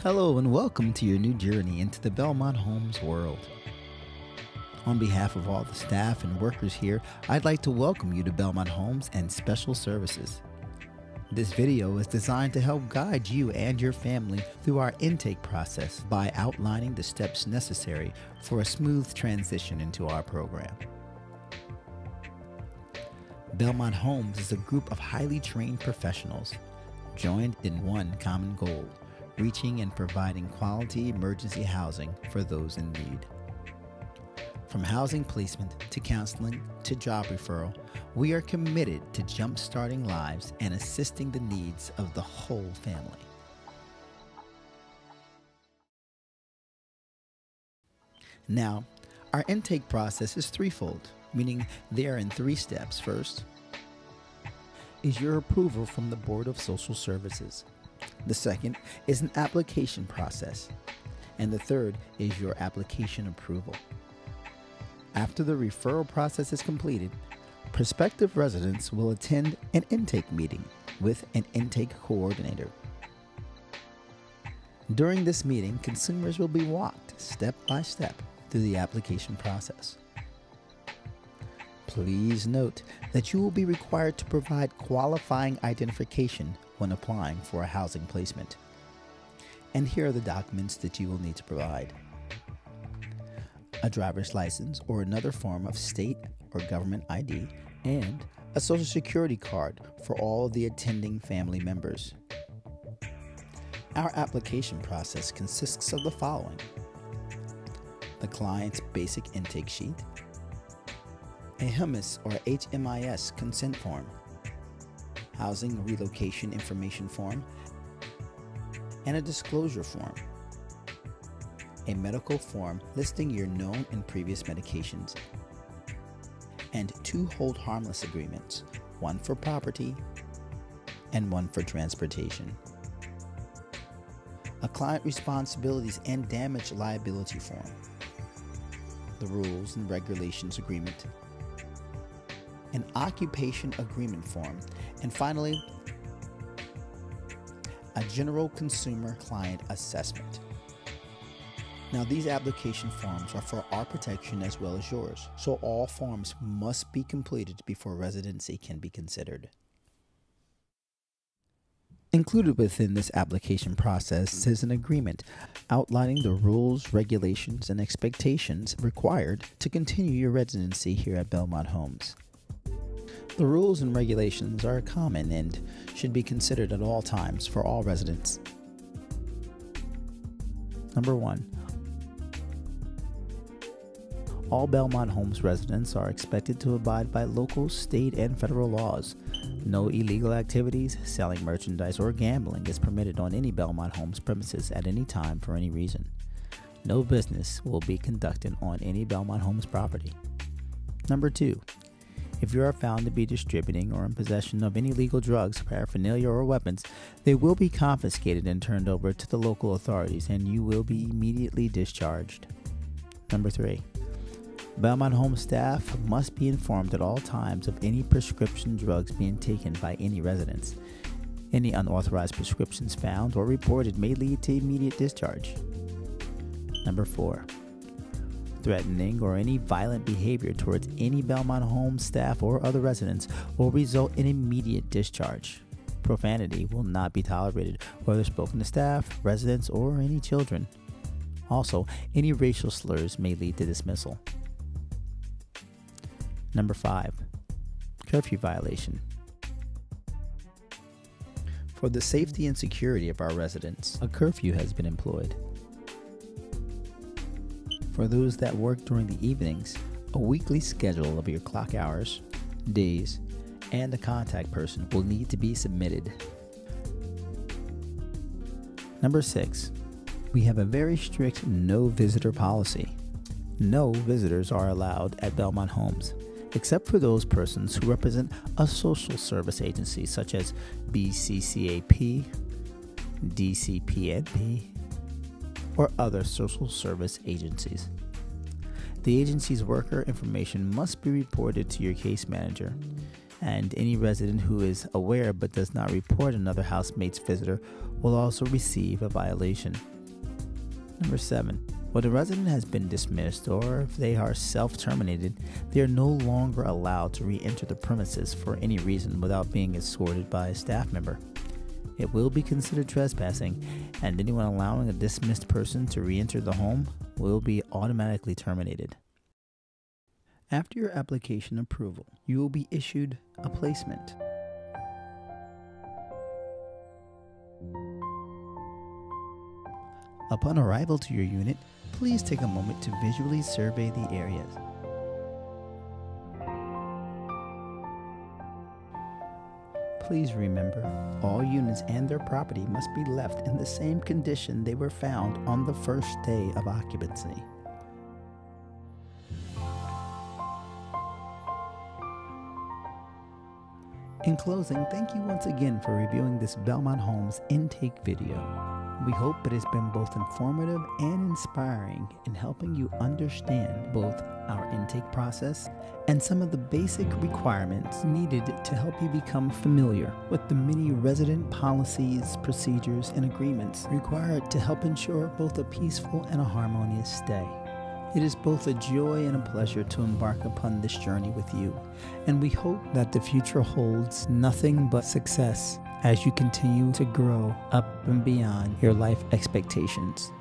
Hello and welcome to your new journey into the Belmont Homes world. On behalf of all the staff and workers here, I'd like to welcome you to Belmont Homes and Special Services. This video is designed to help guide you and your family through our intake process by outlining the steps necessary for a smooth transition into our program. Belmont Homes is a group of highly trained professionals joined in one common goal: reaching and providing quality emergency housing for those in need. From housing placement to counseling to job referral, we are committed to jump-starting lives and assisting the needs of the whole family. Now, our intake process is threefold, meaning they are in 3 steps. First is your approval from the Board of Social Services. The second is an application process. And the third is your application approval. After the referral process is completed, prospective residents will attend an intake meeting with an intake coordinator. During this meeting, consumers will be walked step by step through the application process. Please note that you will be required to provide qualifying identification when applying for a housing placement. And here are the documents that you will need to provide: a driver's license or another form of state or government ID, and a Social Security card for all of the attending family members. Our application process consists of the following: the client's basic intake sheet, a HMIS or HMIS consent form, housing relocation information form, and a disclosure form, a medical form listing your known and previous medications, and 2 hold harmless agreements, one for property and one for transportation, a client responsibilities and damage liability form, the rules and regulations agreement, an occupation agreement form, and finally, a general consumer client assessment. Now, these application forms are for our protection as well as yours, so all forms must be completed before residency can be considered. Included within this application process is an agreement outlining the rules, regulations, and expectations required to continue your residency here at Belmont Homes. The rules and regulations are common and should be considered at all times for all residents. Number 1. All Belmont Homes residents are expected to abide by local, state, and federal laws. No illegal activities, selling merchandise, or gambling is permitted on any Belmont Homes premises at any time for any reason. No business will be conducted on any Belmont Homes property. Number 2. If you are found to be distributing or in possession of any illegal drugs, paraphernalia, or weapons, they will be confiscated and turned over to the local authorities, and you will be immediately discharged. Number 3. Belmont Homes staff must be informed at all times of any prescription drugs being taken by any residents. Any unauthorized prescriptions found or reported may lead to immediate discharge. Number 4. Threatening or any violent behavior towards any Belmont Homes staff or other residents will result in immediate discharge. Profanity will not be tolerated, whether spoken to staff, residents, or any children. Also, any racial slurs may lead to dismissal. Number 5. Curfew violation. For the safety and security of our residents, a curfew has been employed. For those that work during the evenings, a weekly schedule of your clock hours, days, and a contact person will need to be submitted. Number 6. We have a very strict no visitor policy. No visitors are allowed at Belmont Homes, except for those persons who represent a social service agency such as BCCAP, DCPNP, or other social service agencies. The agency's worker information must be reported to your case manager. and any resident who is aware but does not report another housemate's visitor will also receive a violation. Number 7. When a resident has been dismissed or if they are self-terminated, they are no longer allowed to re-enter the premises for any reason without being escorted by a staff member. It will be considered trespassing, and anyone allowing a dismissed person to re-enter the home will be automatically terminated. After your application approval, you will be issued a placement. Upon arrival to your unit, please take a moment to visually survey the areas. Please remember, all units and their property must be left in the same condition they were found on the first day of occupancy. In closing, thank you once again for reviewing this Belmont Homes intake video. We hope it has been both informative and inspiring in helping you understand both our intake process and some of the basic requirements needed to help you become familiar with the many resident policies, procedures, and agreements required to help ensure both a peaceful and a harmonious stay. It is both a joy and a pleasure to embark upon this journey with you, and we hope that the future holds nothing but success as you continue to grow up and beyond your life expectations.